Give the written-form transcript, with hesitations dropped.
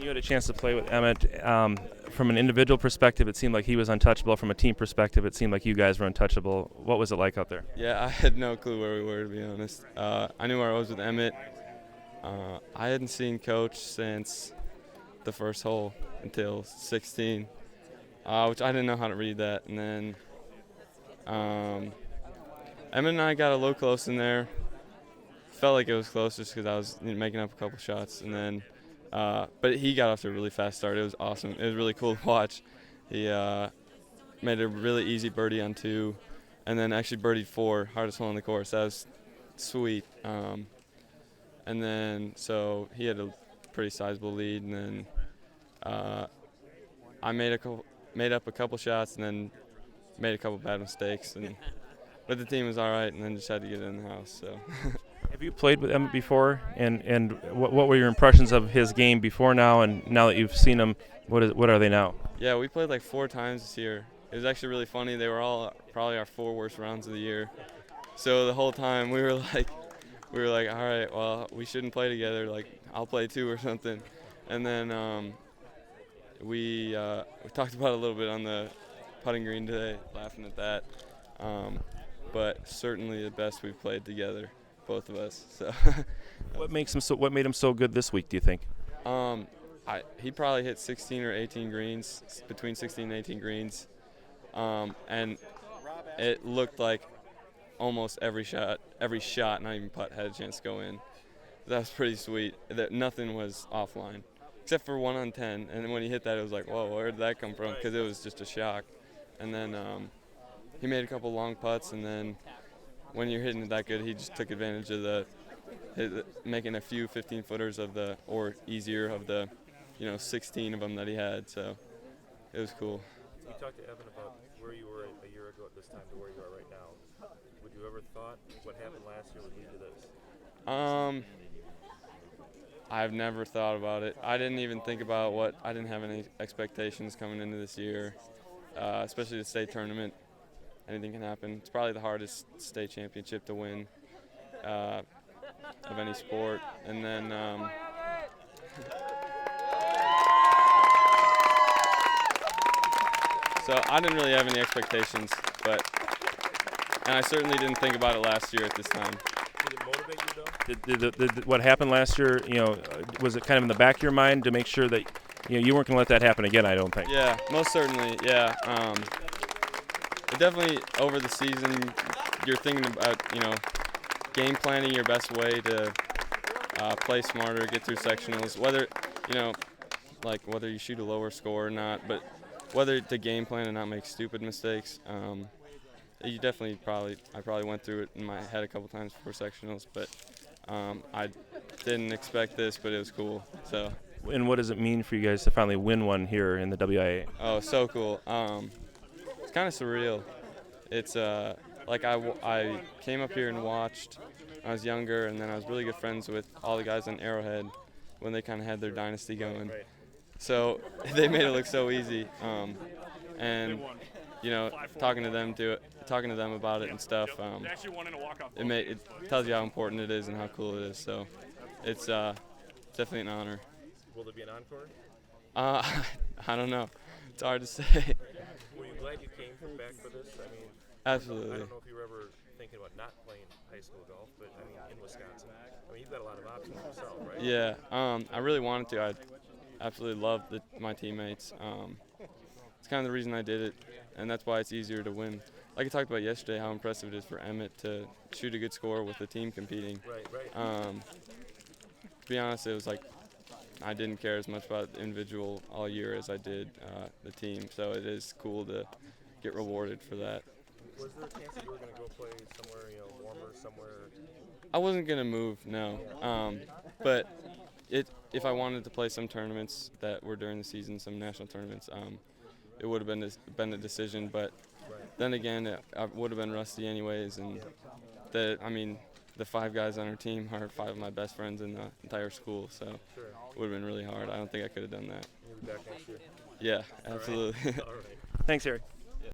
You had a chance to play with Emmet. From an individual perspective, it seemed like he was untouchable. From a team perspective, it seemed like you guys were untouchable. What was it like out there? Yeah, I had no clue where we were, to be honest. I knew where I was with Emmet. I hadn't seen Coach since the first hole until 16, which I didn't know how to read that. And then Emmet and I got a little close in there. Felt like it was close just because I was making up a couple shots. And then, but he got off to a really fast start. It was awesome. It was really cool to watch. He made a really easy birdie on 2, and then actually birdied 4, hardest hole on the course. That was sweet. And then so he had a pretty sizable lead, and then I made up a couple shots, and then made a couple bad mistakes, but the team was all right, and then just had to get it in the house. So. Have you played with Emmet before? And what were your impressions of his game before now, and now that you've seen him, what are they now? Yeah, we played like 4 times this year. It was actually really funny. They were all probably our 4 worst rounds of the year. So the whole time we were like, all right, well, we shouldn't play together. Like, I'll play too or something. And then we talked about it a little bit on the putting green today, laughing at that. But certainly the best we've played together, both of us. So. What made him so good this week, do you think? He probably hit 16 or 18 greens, between 16 and 18 greens, and it looked like almost every shot, not even putt, had a chance to go in. That was pretty sweet. That nothing was offline, except for 1 on 10. And when he hit that, it was like, whoa, where did that come from? Because it was just a shock. And then he made a couple long putts, and then when you're hitting it that good, he just took advantage of making a few 15-footers or easier of the 16 of them that he had, so it was cool. You talked to Evan about where you were a year ago at this time to where you are right now. Would you ever thought what happened last year would lead to this? I've never thought about it. I didn't even think about I didn't have any expectations coming into this year, especially the state tournament. Anything can happen. It's probably the hardest state championship to win of any sport. And then so I didn't really have any expectations, and I certainly didn't think about it last year at this time. Did it motivate you though? Did what happened last year, was it kind of in the back of your mind to make sure that you weren't going to let that happen again, I don't think? Yeah, most certainly, yeah. It definitely, over the season, you're thinking about, game planning your best way to play smarter, get through sectionals, whether you shoot a lower score or not, but whether to game plan and not make stupid mistakes. I probably went through it in my head a couple times before sectionals, but I didn't expect this, but it was cool. So. And what does it mean for you guys to finally win one here in the WIAA? Oh, so cool. It's kind of surreal. It's like I came up here and watched when I was younger, and then I was really good friends with all the guys on Arrowhead when they kind of had their dynasty going. So they made it look so easy, and talking to them about it and stuff. It tells you how important it is and how cool it is. So it's definitely an honor. Will there be an encore? I don't know. It's hard to say. Were you glad you came back for this? I mean, absolutely. I don't know if you were ever thinking about not playing high school golf, but I mean, in Wisconsin, you've got a lot of options yourself, right? Yeah, I really wanted to. I absolutely love my teammates. It's kind of the reason I did it, and that's why it's easier to win. Like I talked about yesterday, how impressive it is for Emmet to shoot a good score with the team competing. Right. To be honest, it was like I didn't care as much about the individual all year as I did the team, so it is cool to get rewarded for that. Was there a chance that you were going to go play somewhere, warmer, somewhere? I wasn't going to move, no. But if I wanted to play some tournaments that were during the season, some national tournaments, it would have been a decision. But then again, I would have been rusty anyways, and the 5 guys on our team are 5 of my best friends in the entire school, so it would have been really hard. I don't think I could have done that. You'll be back next year. Yeah, absolutely. All right. Thanks, Harry.